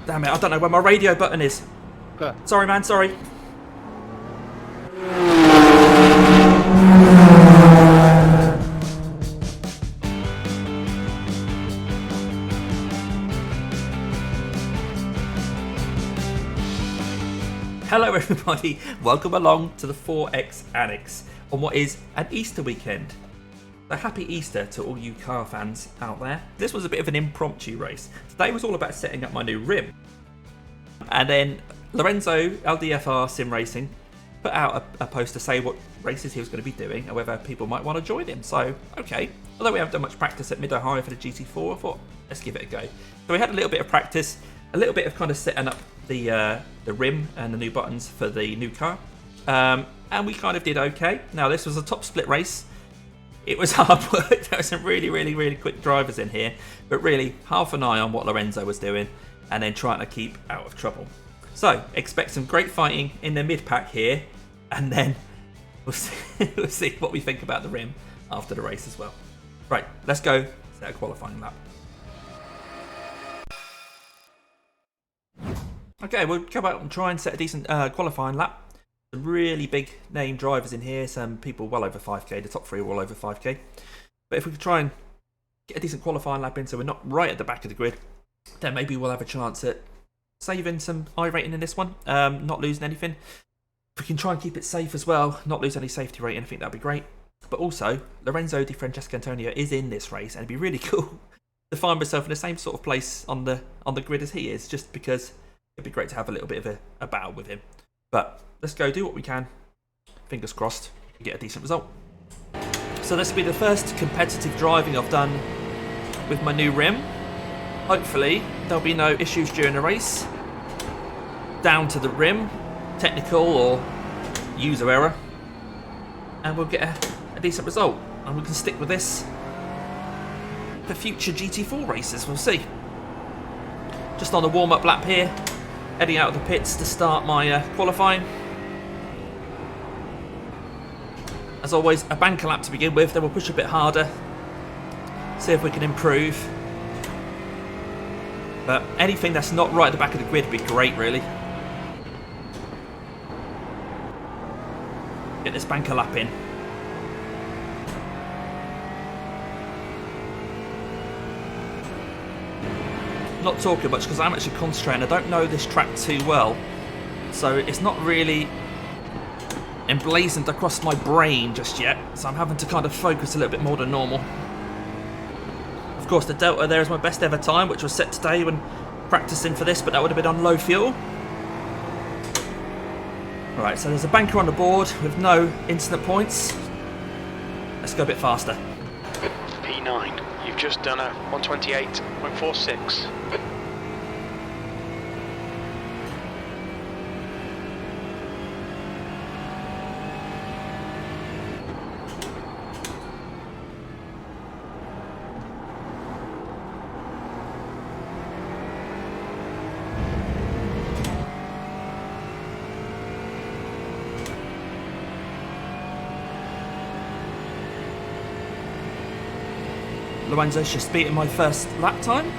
Damn it, I don't know where my radio button is. Okay. Sorry, man, sorry. Hello everybody, welcome along to the 4X Annex on what is an Easter weekend. So happy Easter to all you car fans out there. This was a bit of an impromptu race. Today was all about setting up my new rim. And then Lorenzo, LDFR Sim Racing, put out a post to say what races he was going to be doing and whether people might want to join him. So, okay. Although we haven't done much practice at Mid-Ohio for the GT4, I thought, let's give it a go. So we had a little bit of practice, a little bit of kind of setting up the rim and the new buttons for the new car. And we kind of did okay. Now, this was a top split race. It was hard work. There were some really quick drivers in here. But really, half an eye on what Lorenzo was doing and then trying to keep out of trouble. So, expect some great fighting in the mid-pack here. And then we'll see what we think about the rim after the race as well. Right, let's go set a qualifying lap. Okay, we'll come out and try and set a decent qualifying lap. Some really big name drivers in here, some people well over 5k, the top three are well over 5k. But if we could try and get a decent qualifying lap in so we're not right at the back of the grid, then maybe we'll have a chance at saving some iRating in this one, not losing anything. If we can try and keep it safe as well, not lose any safety rating, I think that'd be great. But also, Lorenzo Di Francesco Antonio is in this race, and it'd be really cool to find myself in the same sort of place on the grid as he is, just because it'd be great to have a little bit of a battle with him. But let's go do what we can. Fingers crossed, we get a decent result. So this will be the first competitive driving I've done with my new rim. Hopefully, there'll be no issues during the race. Down to the rim, technical or user error. And we'll get a decent result. And we can stick with this for future GT4 races, we'll see. Just on a warm-up lap here. Heading out of the pits to start my qualifying. As always, a banker lap to begin with, then we'll push a bit harder. See if we can improve. But anything that's not right at the back of the grid would be great, really. Get this banker lap in. Not talking much because I'm actually concentrating. I don't know this track too well, so it's not really emblazoned across my brain just yet, so I'm having to kind of focus a little bit more than normal. Of course, the Delta there is my best ever time, which was set today when practicing for this, but that would have been on low fuel. Right, so there's a banker on the board with no incident points. Let's go a bit faster. P9. You've just done a 128.46. Lorenzo's just beating my first lap time.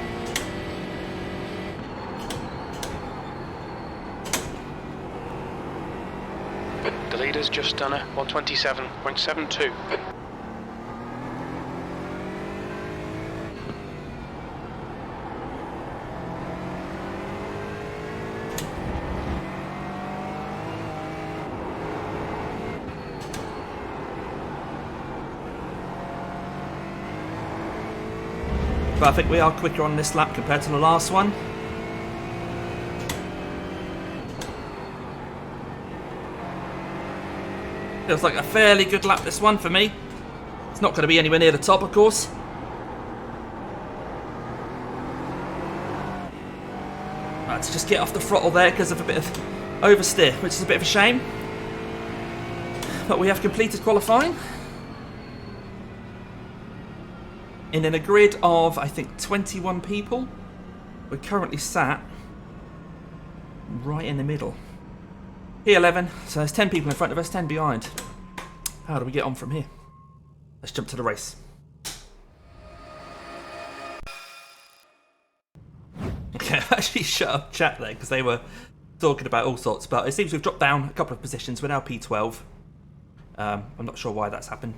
The leader's just done a 127.72. But I think we are quicker on this lap compared to the last one. Feels like a fairly good lap, this one, for me. It's not going to be anywhere near the top, of course. Right, to just get off the throttle there because of a bit of oversteer, which is a bit of a shame. But we have completed qualifying. And in a grid of, I think, 21 people, we're currently sat right in the middle. P11, so there's 10 people in front of us, 10 behind. How do we get on from here? Let's jump to the race. Okay, I actually shut up chat there because they were talking about all sorts, but it seems we've dropped down a couple of positions. We're now P12. I'm not sure why that's happened.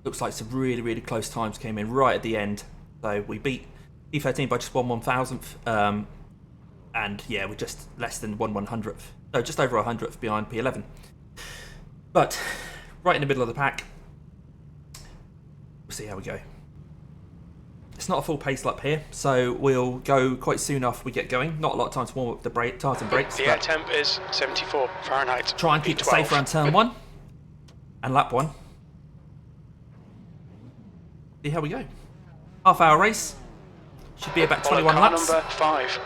Looks like some really, really close times came in right at the end. So we beat P13 by just 1/1000th. And yeah, we're just less than 1/100th. No, just over 100th behind P11. But right in the middle of the pack. We'll see how we go. It's not a full pace lap here, so we'll go quite soon after we get going. Not a lot of time to warm up the tires and brakes. The air temp is 74 Fahrenheit. Try and keep it safe around turn 1 and lap 1. See how we go. Half-hour race. Should be about 21 laps. Number 5.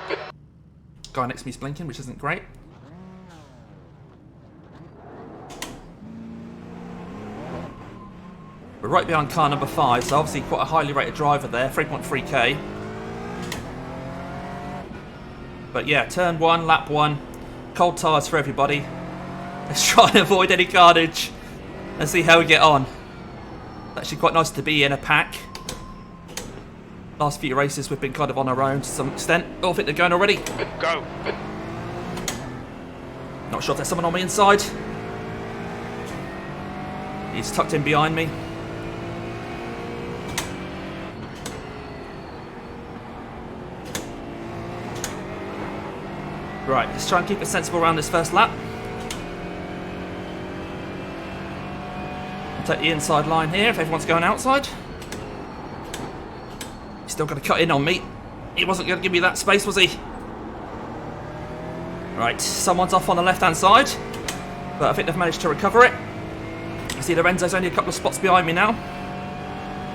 Guy next to me's blinking, which isn't great. We're right behind car number 5, so obviously quite a highly rated driver there, 3.3k. But yeah, turn 1, lap 1, cold tyres for everybody. Let's try and avoid any carnage and see how we get on. It's actually quite nice to be in a pack. Last few races we've been kind of on our own to some extent. Oh, I think they're going already. Go. Not sure if there's someone on the inside. He's tucked in behind me. Right, let's try and keep it sensible around this first lap. I'll take the inside line here if everyone's going outside. He's still going to cut in on me. He wasn't going to give me that space, was he? Right, someone's off on the left-hand side, but I think they've managed to recover it. You see Lorenzo's only a couple of spots behind me now.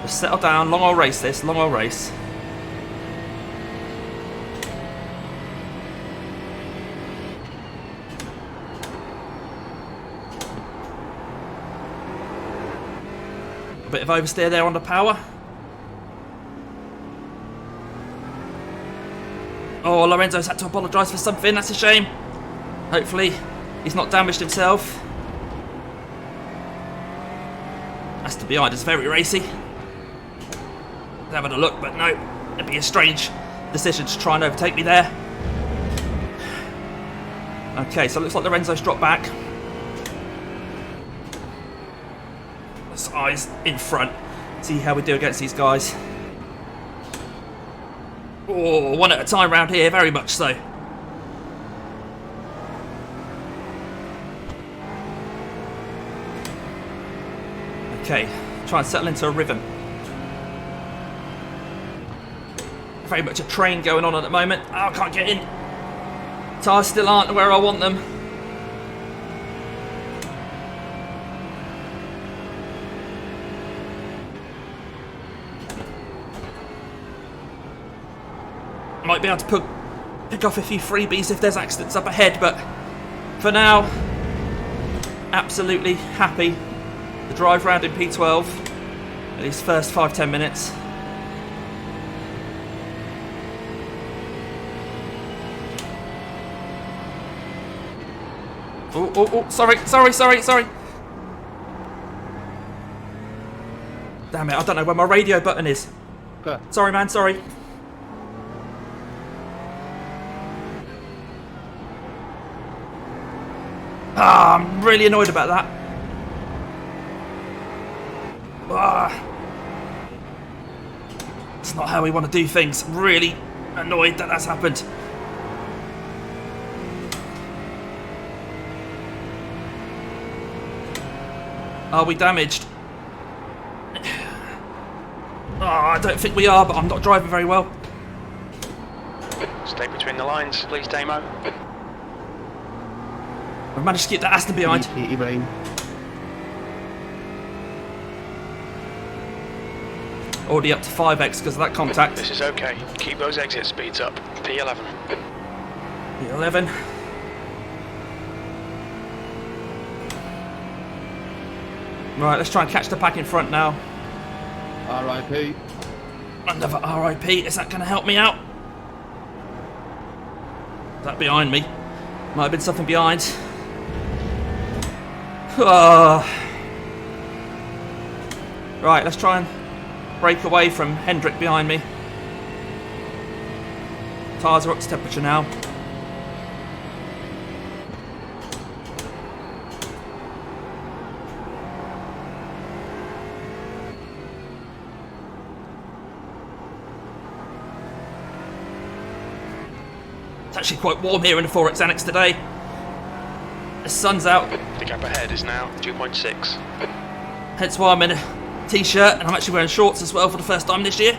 Just settle down, long old race this, long old race. Bit of oversteer there on the power. Oh, Lorenzo's had to apologise for something, that's a shame. Hopefully he's not damaged himself. Aston behind is very racy. Having a look, but no, it'd be a strange decision to try and overtake me there. Okay, so it looks like Lorenzo's dropped back. His eyes in front. See how we do against these guys. Oh, one at a time round here, very much so. Okay, try and settle into a rhythm. Very much a train going on at the moment. Oh, I can't get in. Tyres still aren't where I want them. Might be able to pick off a few freebies if there's accidents up ahead, but for now, absolutely happy to drive round in P12 at these first 5-10 minutes. Oh, sorry. Damn it, I don't know where my radio button is. Okay. Sorry, man, sorry. Ah, I'm really annoyed about that. It's not how we want to do things. I'm really annoyed that that's happened. Are we damaged? I don't think we are, but I'm not driving very well. Stay between the lines, please, Damo. I've managed to keep that Aston behind. Already up to 5x because of that contact. This is okay. Keep those exit speeds up. P11. P11. Right, let's try and catch the pack in front now. RIP. Another RIP. Is that going to help me out? Is that behind me? Might have been something behind. Right, let's try and break away from Hendrick behind me. Tyres are up to temperature now. It's actually quite warm here in the 4X Annex today. The sun's out. The gap ahead is now 2.6. Hence why I'm in a t-shirt, and I'm actually wearing shorts as well for the first time this year.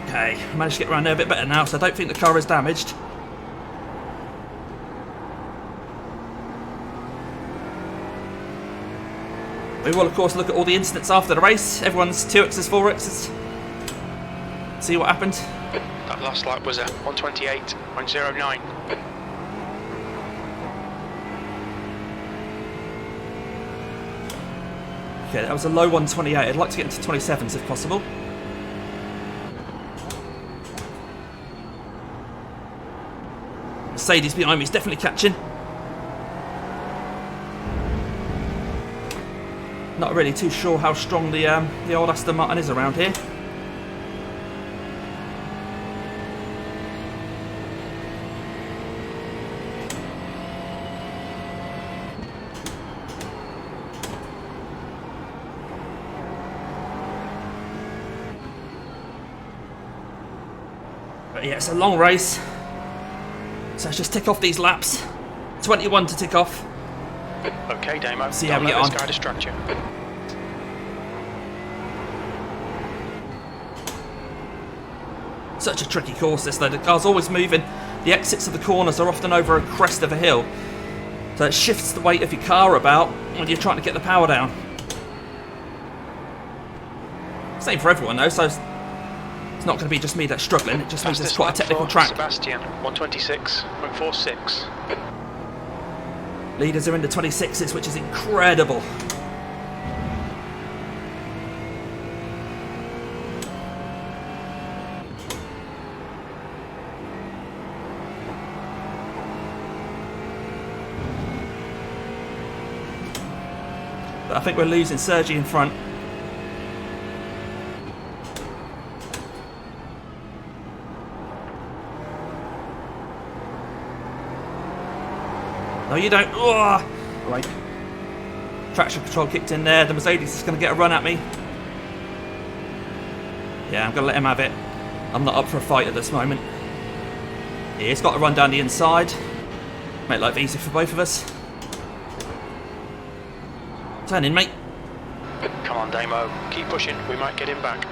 Okay, I managed to get around there a bit better now, so I don't think the car is damaged. We will, of course, look at all the incidents after the race. Everyone's 2X's, 4X's. See what happened. That last lap was a 128.09. Okay, that was a low 128. I'd like to get into 27s if possible. Mercedes behind me is definitely catching. Not really too sure how strong the old Aston Martin is around here. But yeah, it's a long race. So let's just tick off these laps. 21 to tick off. Okay, Damo. See how we get on. Don't let this guy distract you. Such a tricky course this though. The car's always moving. The exits of the corners are often over a crest of a hill. So it shifts the weight of your car about when you're trying to get the power down. Same for everyone though, so it's not going to be just me that's struggling. It just means it's quite a technical track. Sebastian, 126.46. Leaders are in the 26s, which is incredible. But I think we're losing Sergi in front. No, you don't. Oh! Right. Traction control kicked in there. The Mercedes is going to get a run at me. Yeah, I'm going to let him have it. I'm not up for a fight at this moment. Yeah, he's got to run down the inside. Make life easy for both of us. Turn in, mate. Come on, Damo. Keep pushing. We might get him back.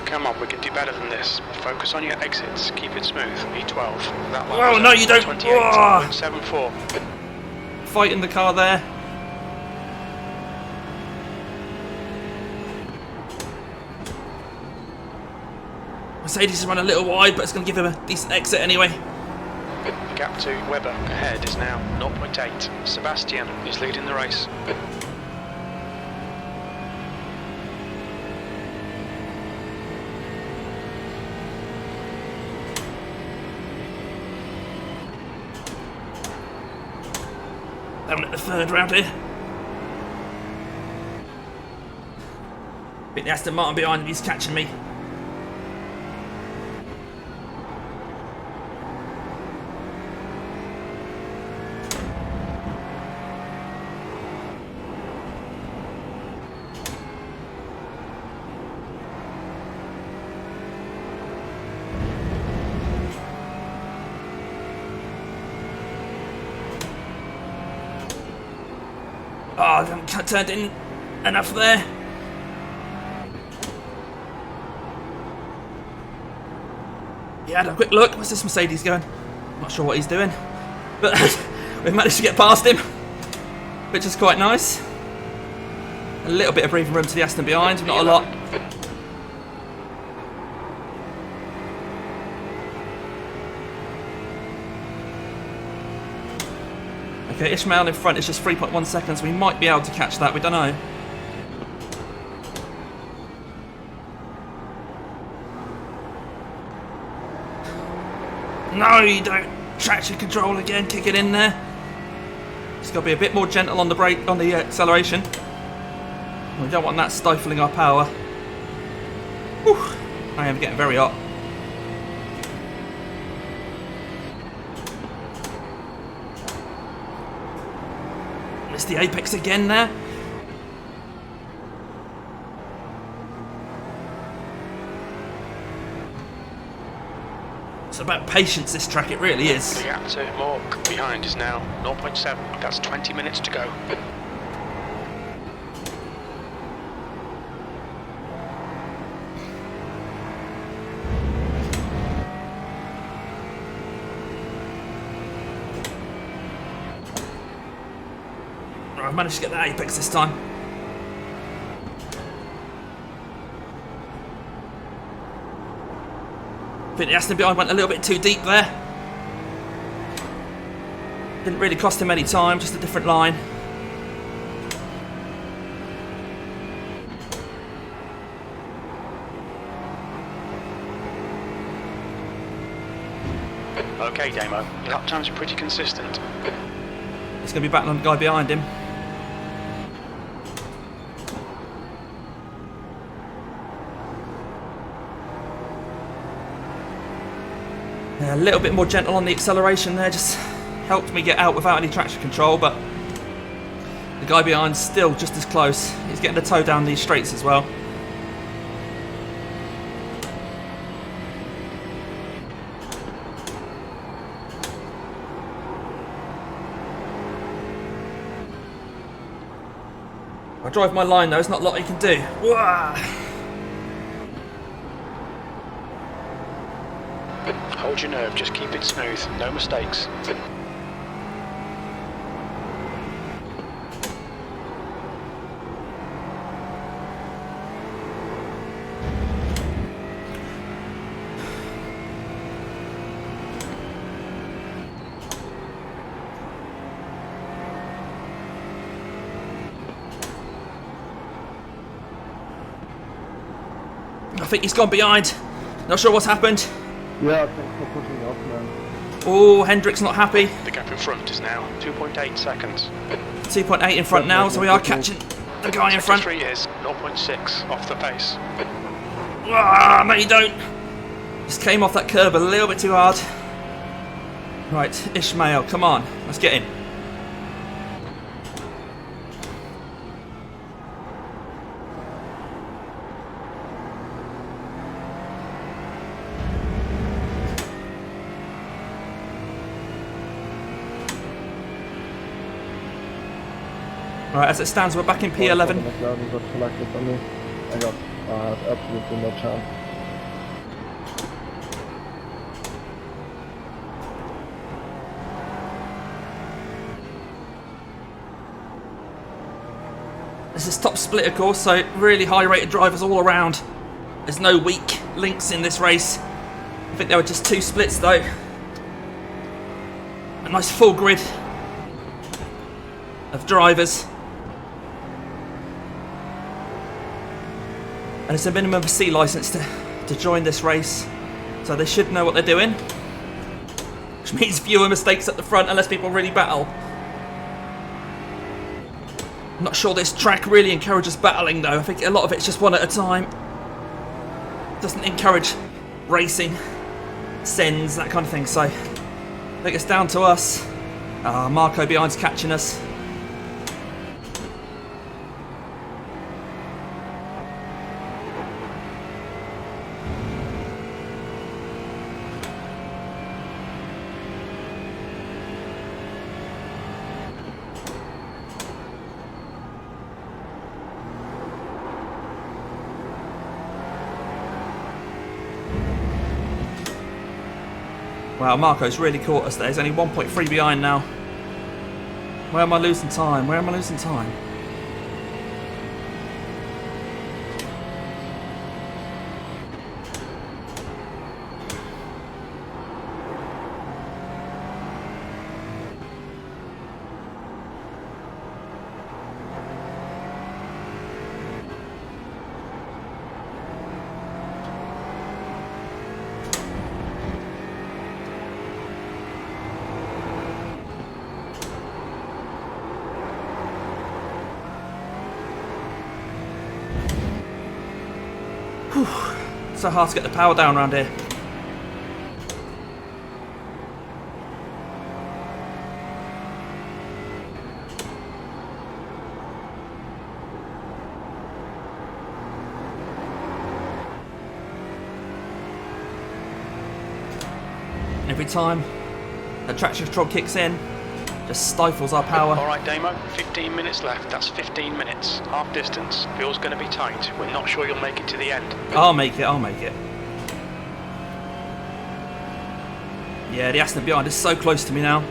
Come on, we can do better than this. Focus on your exits. Keep it smooth. E12. That one. Oh, no, you don't. 28.74. Fighting the car there. Mercedes has run a little wide, but it's going to give him a decent exit anyway. The gap to Webber ahead is now 0.8. Sebastian is leading the race. Down at the third round here. I think the Aston Martin behind me is catching me. Oh, I haven't turned in enough there. Yeah, had a quick look. Where's this Mercedes going? Not sure what he's doing. But we managed to get past him, which is quite nice. A little bit of breathing room to the Aston behind, not a lot. Okay, Ishmael in front is just 3.1 seconds. We might be able to catch that, we don't know. No, you don't. Traction control again, kick it in there. Just got to be a bit more gentle on the brake, on the acceleration. We don't want that stifling our power. Whew. I am getting very hot. Missed the apex again there. It's about patience, this track, it really is. The gap to Mork behind is now 0.7. That's 20 minutes to go. I've managed to get that apex this time. I think the Aston behind went a little bit too deep there. Didn't really cost him any time, just a different line. Okay, Damo. Your lap times are pretty consistent. He's going to be battling on the guy behind him. Yeah, a little bit more gentle on the acceleration there, just helped me get out without any traction control, but the guy behind's still just as close. He's getting the toe down these straights as well. I drive my line though, there's not a lot you can do. Wah! Hold your nerve, just keep it smooth, no mistakes. I think he's gone behind. Not sure what's happened. Yeah, thanks for pushing off, man. Oh, Hendrick's not happy. The gap in front is now 2.8 seconds. 2.8 in front now, so we are catching the guy in front. 3 is 0.6 off the pace. Ah, no you don't. Just came off that curb a little bit too hard. Right, Ishmael, come on, let's get in. Right, as it stands, we're back in P11. McLaren got selected on me. I got absolutely no chance. This is top split, of course, so really high rated drivers all around. There's no weak links in this race. I think there were just 2 splits though. A nice full grid of drivers. And it's a minimum of C licence to join this race, so they should know what they're doing, which means fewer mistakes at the front unless people really battle. I'm not sure this track really encourages battling though. I think a lot of it's just one at a time. It doesn't encourage racing, sends, that kind of thing, so I think it's down to us. Marco behind's catching us. Wow, Marco's really caught us there. He's only 1.3 behind now. Where am I losing time? Where am I losing time? So hard to get the power down around here. Every time the traction control kicks in, just stifles our power. Alright Damo, 15 minutes left, that's 15 minutes. Half distance, fuel's going to be tight. We're not sure you'll make it to the end. I'll make it, I'll make it. Yeah, the Aston behind is so close to me now.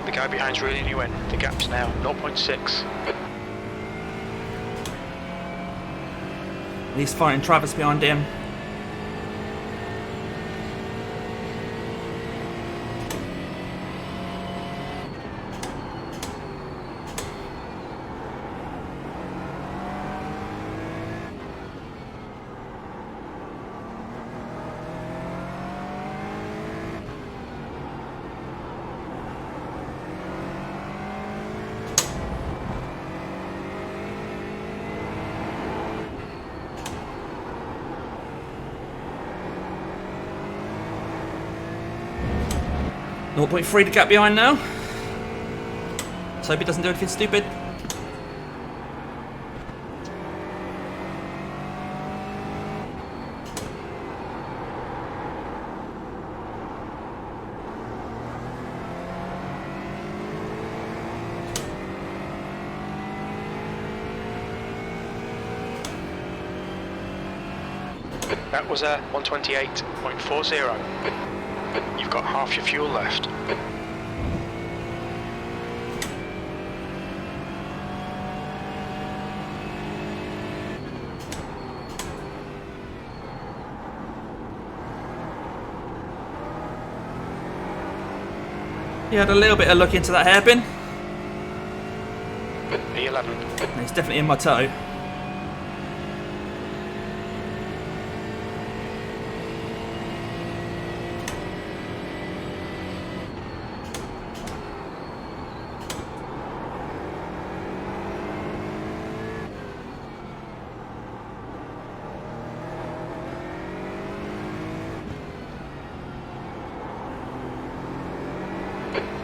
The guy behind's reeling you in. The gap's now 0.6. And he's fighting Travis behind him. Zero 0.3 to gap behind now. Let's hope he doesn't do anything stupid. That was a 128.40. You've got half your fuel left. He had a little bit of look into that hairpin. E11. And he's definitely in my toe.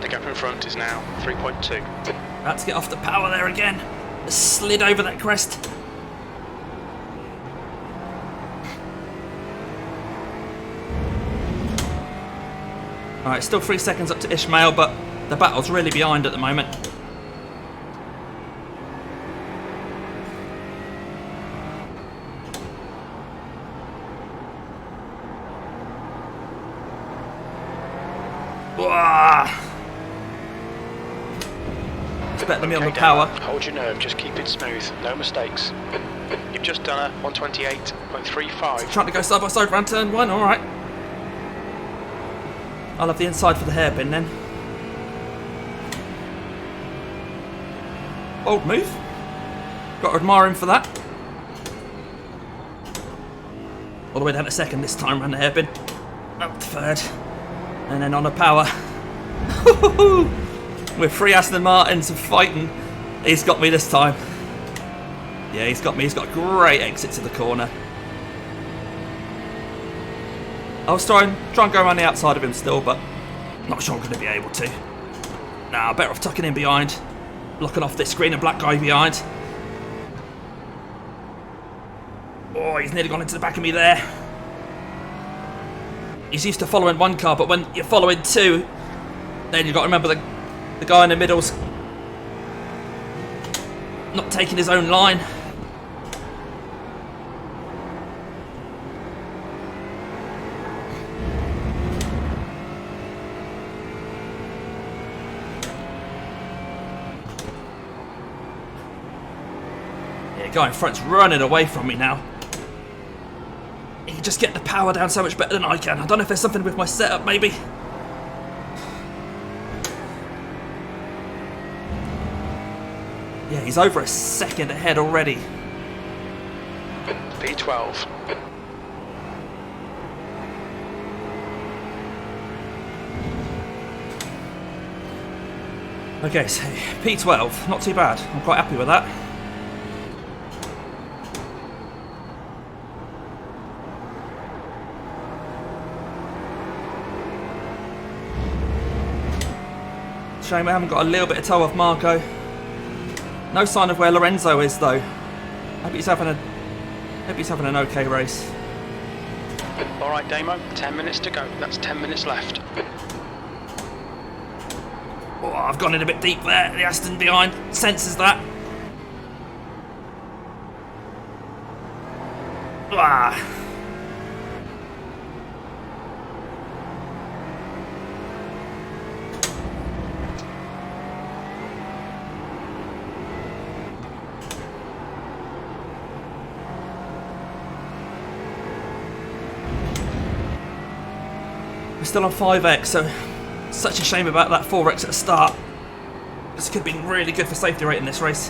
The gap in front is now 3.2. Let's get off the power there again. Just slid over that crest. Alright, still 3 seconds up to Ishmael, but the battle's really behind at the moment. It's better than me on the power. Hold your nerve, just keep it smooth, no mistakes. You've just done a 128.35. Trying to go side by side around turn 1, alright. I'll have the inside for the hairpin then. Bold move. Got to admire him for that. All the way down to second this time around the hairpin. Up to third. And then on the power. With 3 Aston Martins fighting, he's got me this time. Yeah, he's got me. He's got a great exit to the corner. I was trying to go around the outside of him still, but not sure I'm going to be able to. Nah, better off tucking in behind. Blocking off this green and black guy behind. Oh, he's nearly gone into the back of me there. He's used to following one car, but when you're following 2, then you've got to remember the guy in the middle's not taking his own line. Yeah, guy in front's running away from me now. He can just get the power down so much better than I can. I don't know if there's something with my setup, maybe. Yeah, he's over a second ahead already. P12. Okay, so P12, not too bad. I'm quite happy with that. Shame I haven't got a little bit of toe off Marco. No sign of where Lorenzo is though. Hope he's having an okay race. Alright Damo, 10 minutes to go. That's 10 minutes left. Oh, I've gone in a bit deep there. The Aston behind senses that. Ah. We're still on 5x, so such a shame about that 4x at the start. This could have been really good for safety rate in this race.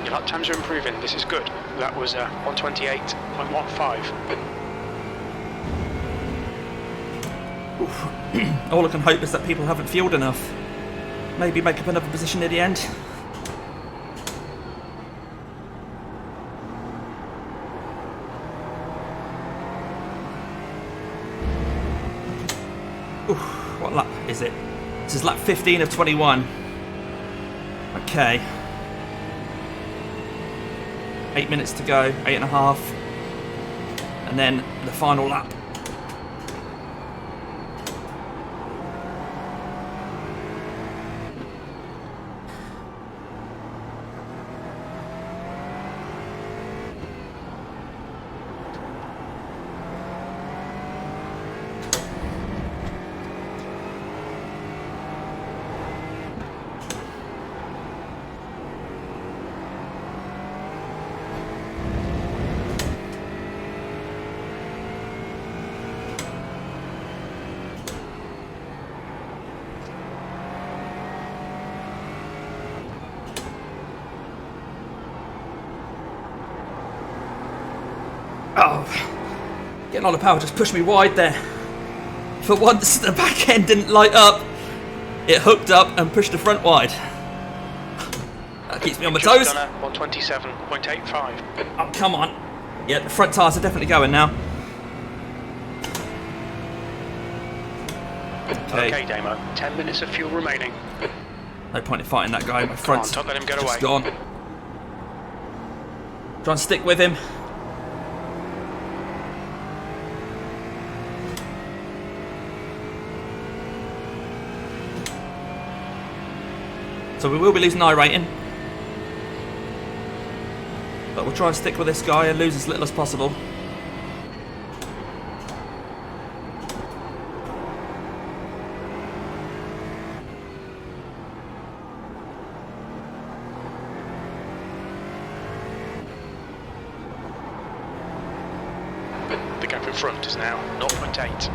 Your lap times are improving, this is good. That was 128.15. All I can hope is that people haven't fueled enough. Maybe make up another position near the end. Oof, what lap is it? This is lap 15 of 21. Okay. 8 minutes to go, 8.5. And then the final lap. Oh, getting on the power just pushed me wide there. For once, the back end didn't light up. It hooked up and pushed the front wide. That keeps me on my toes. 127.85. Oh, come on. Yeah, the front tyres are definitely going now. Okay, Damo. 10 minutes of fuel remaining. No point in fighting that guy. My front's Don't let him get just away. gone. Try and stick with him. So we will be losing iRating. But we'll try and stick with this guy and lose as little as possible. The gap in front is now 0.8.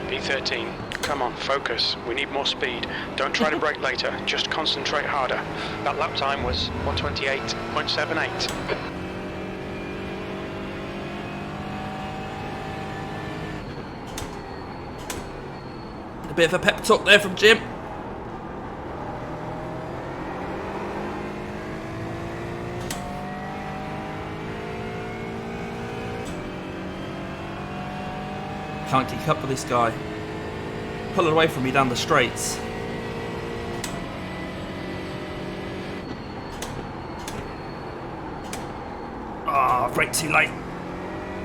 P13, come on, focus. We need more speed. Don't try to brake later, just concentrate harder. That lap time was 128.78. A bit of a pep talk there from Jim. Can't keep up with this guy. Pulling away from me down the straights. Ah, brake too late.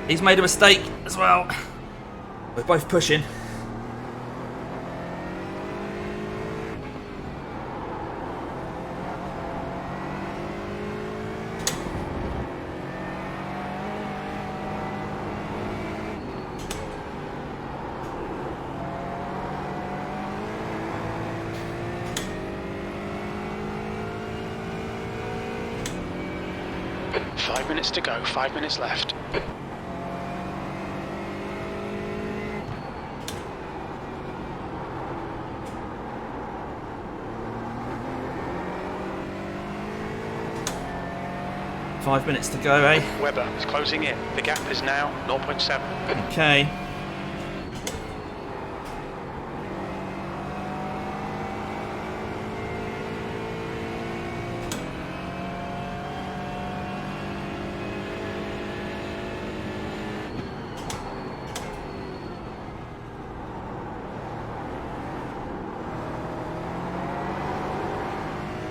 He's made a mistake as well. We're both pushing. To go, 5 minutes left. Five minutes to go, eh? Webber is closing in. The gap is now 0.7. Okay.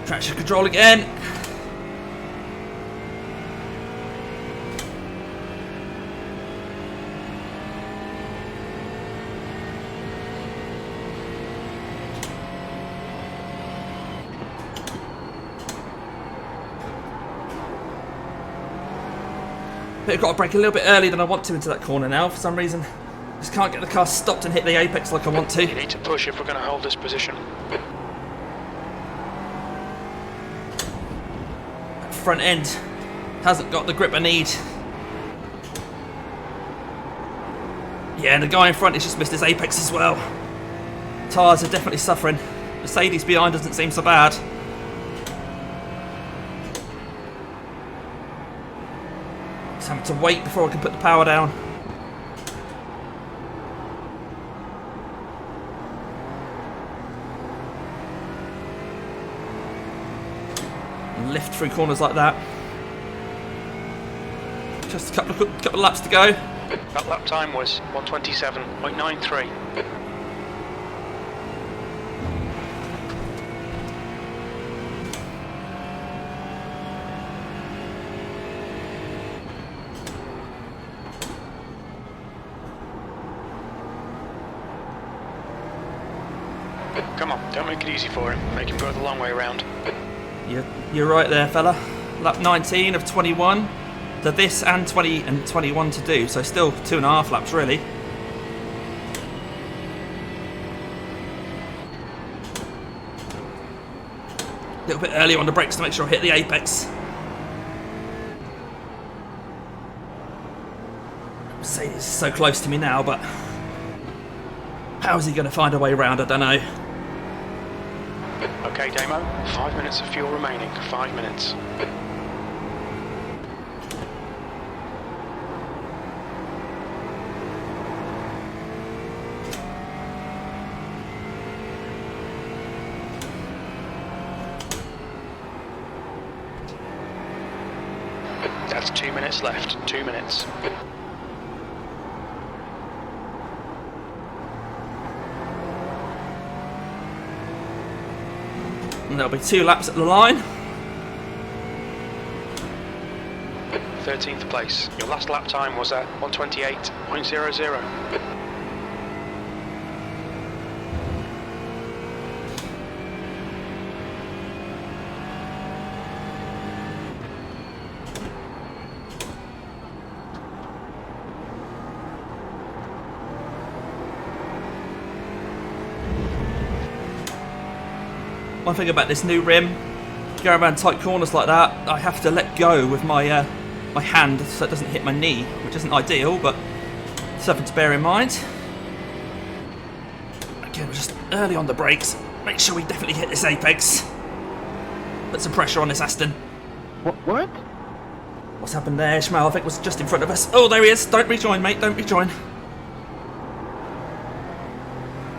Traction control again. I've got to brake a little bit earlier than I want to into that corner now for some reason. Just can't get the car stopped and hit the apex like I want to. You need to push if we're going to hold this position. Front end hasn't got the grip I need. Yeah, and the guy in front has just missed his apex as well. Tyres are definitely suffering. Mercedes behind doesn't seem so bad. Just having to wait before I can put the power down. Lift through corners like that. Just a couple of laps to go. That lap time was 1:27.93. Come on, don't make it easy for him. Make him go the long way around. You're right there, fella. Lap 19 of 21 to this and 20 and 21 to do, so still 2.5 laps really. A little bit earlier on the brakes to make sure I hit the apex. Mercedes is so close to me now, but how is he going to find a way around? I don't know. Okay, Damo, 5 minutes of fuel remaining. 5 minutes. That's 2 minutes left. 2 minutes. And there'll be 2 laps at the line. 13th place. Your last lap time was at 1:28.00. One thing about this new rim, going around tight corners like that, I have to let go with my my hand so it doesn't hit my knee, which isn't ideal, but something to bear in mind. Again, we're just early on the brakes. Make sure we definitely hit this apex. Put some pressure on this Aston. What? What's happened there, Ishmael? I think was just in front of us. Oh, there he is. Don't rejoin, mate. Don't rejoin.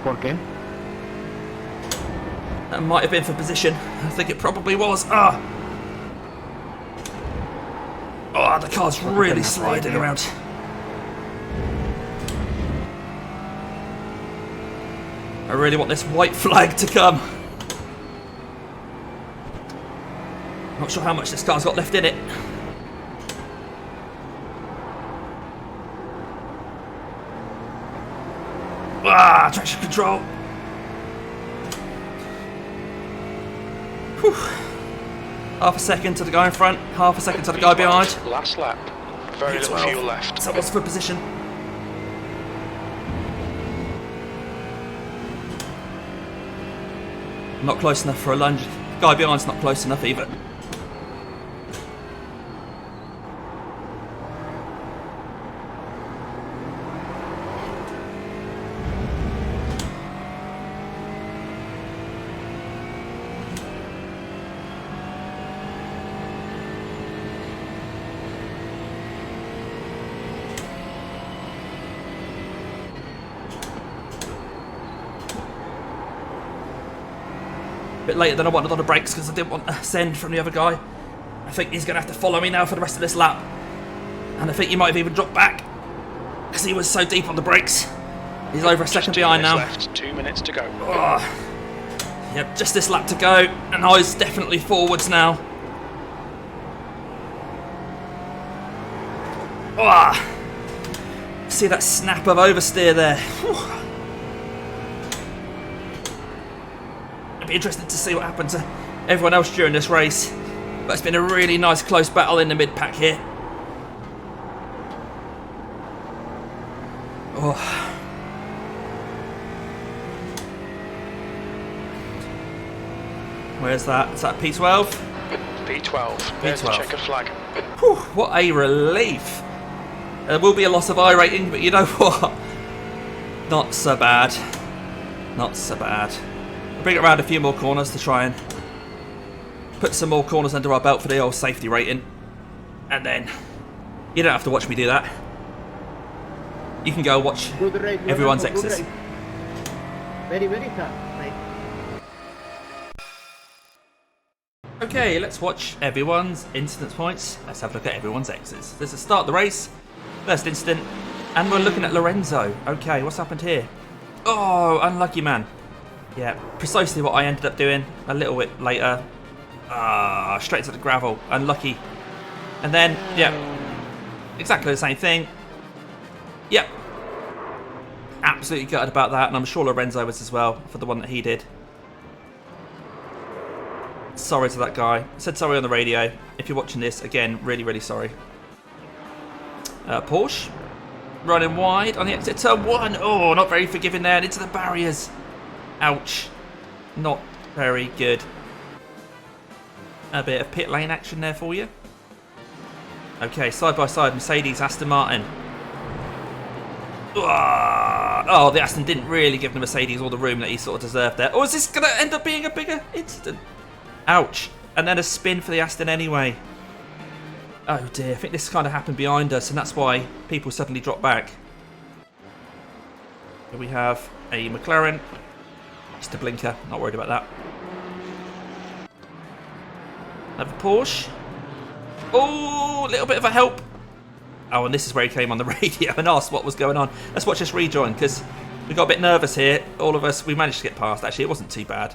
¿Por qué? That might have been for position. I think it probably was. Ah! Oh, the car's really sliding around. I really want this white flag to come. Not sure how much this car's got left in it. Ah, traction control. Whew. Half a second to the guy in front, half a second to the guy behind. Last lap. Very little fuel left. So what's for position? Not close enough for a lunge. Guy behind's not close enough either. Bit later than I wanted on the brakes because I didn't want a send from the other guy. I think he's going to have to follow me now for the rest of this lap. And I think he might have even dropped back because he was so deep on the brakes. He's over a second behind now. Left, 2 minutes to go. Oh. Yep, just this lap to go, and I was definitely forwards now. Oh. See that snap of oversteer there. Whew. It'll be interesting to see what happened to everyone else during this race. But it's been a really nice close battle in the mid-pack here. Oh. Where's that? Is that P12? P12. There's the checkered flag. Whew, what a relief. There will be a loss of iRating, but you know what? Not so bad. Not so bad. We'll bring it around a few more corners to try and put some more corners under our belt for the old safety rating. And then, you don't have to watch me do that. You can go watch everyone's X's. Very, very tough. Right. Okay, let's watch everyone's incidence points. Let's have a look at everyone's X's. This is start the race, first incident, and we're looking at Lorenzo. Okay, what's happened here? Oh, unlucky man. Yeah, precisely what I ended up doing a little bit later. Straight to the gravel, unlucky. And then, yeah, exactly the same thing. Yep. Absolutely gutted about that, and I'm sure Lorenzo was as well for the one that he did. Sorry to that guy. Said sorry on the radio. If you're watching this, again, really, really sorry. Porsche. Running wide on the exit turn 1. Oh, not very forgiving there, and into the barriers. Ouch. Not very good. A bit of pit lane action there for you. Okay, side by side, Mercedes, Aston Martin. Oh, the Aston didn't really give the Mercedes all the room that he sort of deserved there. Or is this going to end up being a bigger incident? Ouch. And then a spin for the Aston anyway. Oh dear, I think this kind of happened behind us, and that's why people suddenly dropped back. Here we have a McLaren. Just a blinker, not worried about that. Another Porsche. Oh, a little bit of a help. Oh, and this is where he came on the radio and asked what was going on. Let's watch this rejoin, because we got a bit nervous here. All of us, we managed to get past. Actually, it wasn't too bad.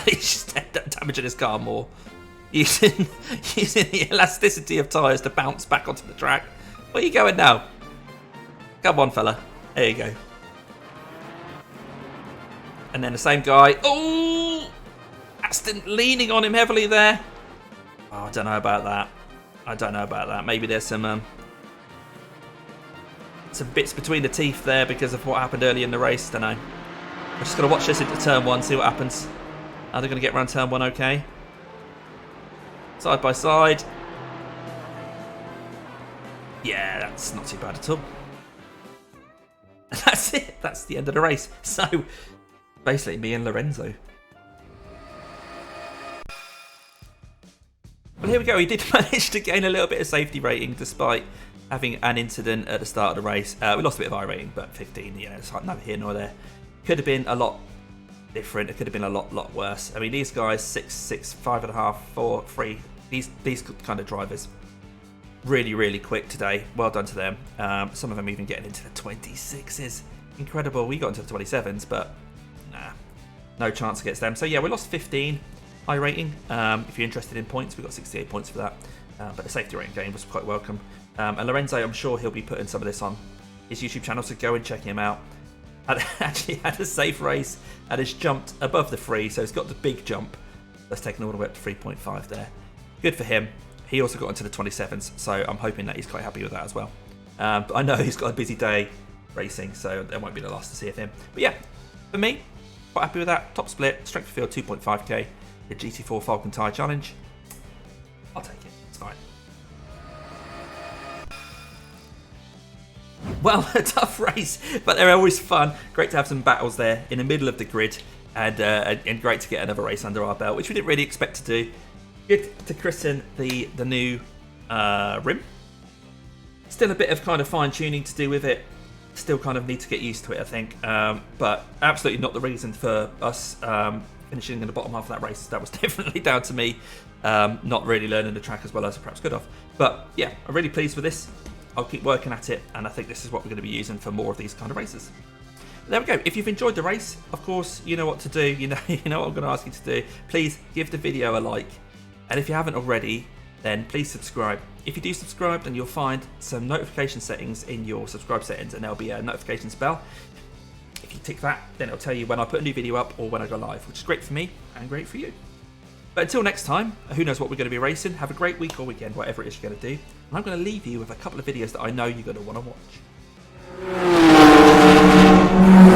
He's just ended up damaging his car more. Using the elasticity of tyres to bounce back onto the track. Where are you going now? Come on, fella. There you go. And then the same guy. Oh! Aston leaning on him heavily there. Oh, I don't know about that. I don't know about that. Maybe there's some bits between the teeth there because of what happened early in the race. Don't know. I'm just going to watch this into turn 1, see what happens. Are they going to get around turn 1 okay? Side by side. Yeah, that's not too bad at all. And that's it. That's the end of the race. So, basically me and Lorenzo. Well, here we go. He did manage to gain a little bit of safety rating despite having an incident at the start of the race. We lost a bit of iRating, but 15, you know, it's neither here nor there. Could have been a lot different. It could have been a lot worse. I mean, these guys, 6, 5.5, 4, 3, these kind of drivers, really quick today. Well done to them. Some of them even getting into the 26s. Incredible. We got into the 27s, but nah, no chance against them. So yeah, we lost 15 high rating. If you're interested in points, we got 68 points for that. But the safety rating game was quite welcome. And Lorenzo, I'm sure he'll be putting some of this on his YouTube channel, so go and check him out. Actually had a safe race and has jumped above the 3, so he's got the big jump. That's taken all the way up to 3.5 there. Good for him. He also got into the 27s, so I'm hoping that he's quite happy with that as well. But I know he's got a busy day racing, so that won't be the last to see of him. But yeah, for me, quite happy with that. Top split, strength of field 2.5k, the GT4 Falken Tyre Challenge. I'll take it, it's fine. Well, a tough race, but they're always fun. Great to have some battles there in the middle of the grid, and great to get another race under our belt, which we didn't really expect to do. Good to christen the new rim. Still a bit of kind of fine tuning to do with it. Still kind of need to get used to it, I think. But absolutely not the reason for us finishing in the bottom half of that race. That was definitely down to me not really learning the track as well as I perhaps could have. But yeah, I'm really pleased with this. I'll keep working at it, and I think this is what we're going to be using for more of these kind of races. There we go. If you've enjoyed the race, of course, you know what to do. You know what I'm going to ask you to do. Please give the video a like, and if you haven't already, then please subscribe. If you do subscribe, then you'll find some notification settings in your subscribe settings, and there'll be a notifications bell. If you tick that, then it'll tell you when I put a new video up or when I go live, which is great for me and great for you. But until next time, who knows what we're going to be racing. Have a great week or weekend, whatever it is you're going to do. And I'm going to leave you with a couple of videos that I know you're going to want to watch.